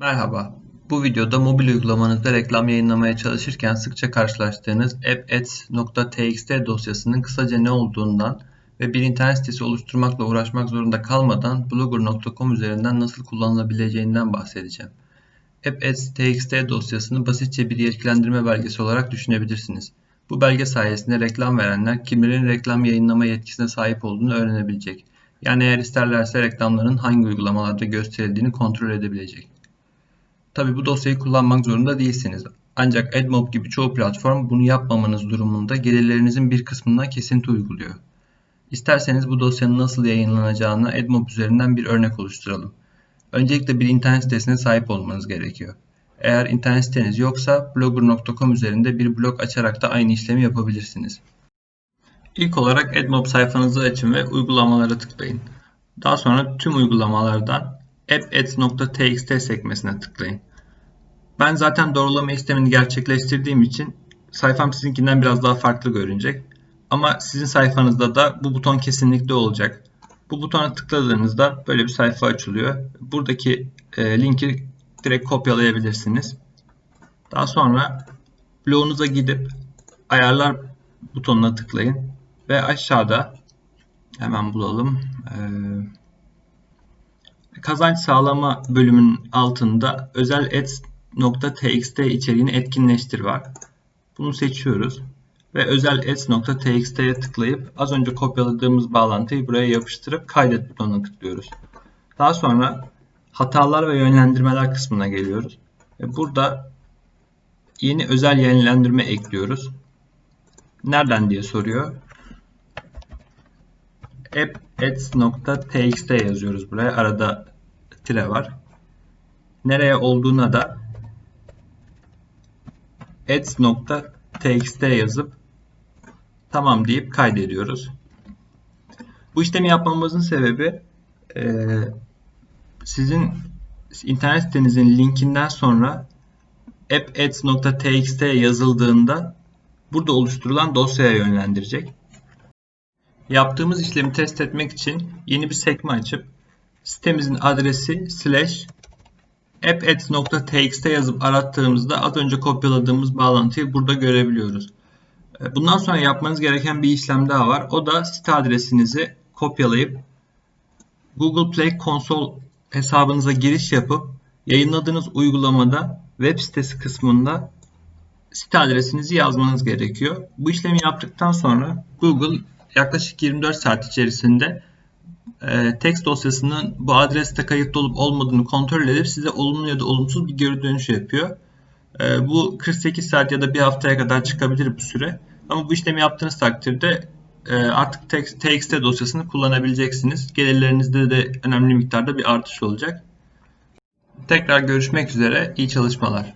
Merhaba. Bu videoda mobil uygulamanızda reklam yayınlamaya çalışırken sıkça karşılaştığınız appads.txt dosyasının kısaca ne olduğundan ve bir internet sitesi oluşturmakla uğraşmak zorunda kalmadan blogger.com üzerinden nasıl kullanılabileceğinden bahsedeceğim. Appads.txt dosyasını basitçe bir yetkilendirme belgesi olarak düşünebilirsiniz. Bu belge sayesinde reklam verenler kimlerin reklam yayınlama yetkisine sahip olduğunu öğrenebilecek. Yani eğer isterlerse reklamların hangi uygulamalarda gösterildiğini kontrol edebilecek. Tabii bu dosyayı kullanmak zorunda değilsiniz. Ancak AdMob gibi çoğu platform bunu yapmamanız durumunda gelirlerinizin bir kısmından kesinti uyguluyor. İsterseniz bu dosyanın nasıl yayınlanacağını AdMob üzerinden bir örnek oluşturalım. Öncelikle bir internet sitesine sahip olmanız gerekiyor. Eğer internet siteniz yoksa blogger.com üzerinde bir blog açarak da aynı işlemi yapabilirsiniz. İlk olarak AdMob sayfanızı açın ve uygulamalara tıklayın. Daha sonra tüm uygulamalardan appads.txt sekmesine tıklayın. Ben zaten doğrulama işlemini gerçekleştirdiğim için sayfam sizinkinden biraz daha farklı görünecek. Ama sizin sayfanızda da bu buton kesinlikle olacak. Bu butona tıkladığınızda böyle bir sayfa açılıyor. Buradaki linki direkt kopyalayabilirsiniz. Daha sonra blogunuza gidip ayarlar butonuna tıklayın. Ve aşağıda hemen bulalım. Kazanç sağlama bölümünün altında özel ads.txt içeriğini etkinleştir var. Bunu seçiyoruz ve özel ads.txt'ye tıklayıp az önce kopyaladığımız bağlantıyı buraya yapıştırıp kaydet butonuna tıklıyoruz. Daha sonra hatalar ve yönlendirmeler kısmına geliyoruz. Burada yeni özel yönlendirme ekliyoruz. Nereden diye soruyor. appads.txt yazıyoruz buraya. Arada tire var. Nereye olduğuna da ads.txt yazıp tamam deyip kaydediyoruz. Bu işlemi yapmamızın sebebi sizin internet sitenizin linkinden sonra appads.txt yazıldığında burada oluşturulan dosyaya yönlendirecek. Yaptığımız işlemi test etmek için yeni bir sekme açıp sitemizin adresi /appads.txt yazıp arattığımızda az önce kopyaladığımız bağlantıyı burada görebiliyoruz. Bundan sonra yapmanız gereken bir işlem daha var. O da site adresinizi kopyalayıp Google Play Console hesabınıza giriş yapıp yayınladığınız uygulamada web sitesi kısmında site adresinizi yazmanız gerekiyor. Bu işlemi yaptıktan sonra Google yaklaşık 24 saat içerisinde text dosyasının bu adreste kayıtlı olup olmadığını kontrol edip size olumlu ya da olumsuz bir geri dönüş yapıyor. Bu 48 saat ya da bir haftaya kadar çıkabilir bu süre. Ama bu işlemi yaptığınız takdirde artık txt dosyasını kullanabileceksiniz. Gelirlerinizde de önemli miktarda bir artış olacak. Tekrar görüşmek üzere. İyi çalışmalar.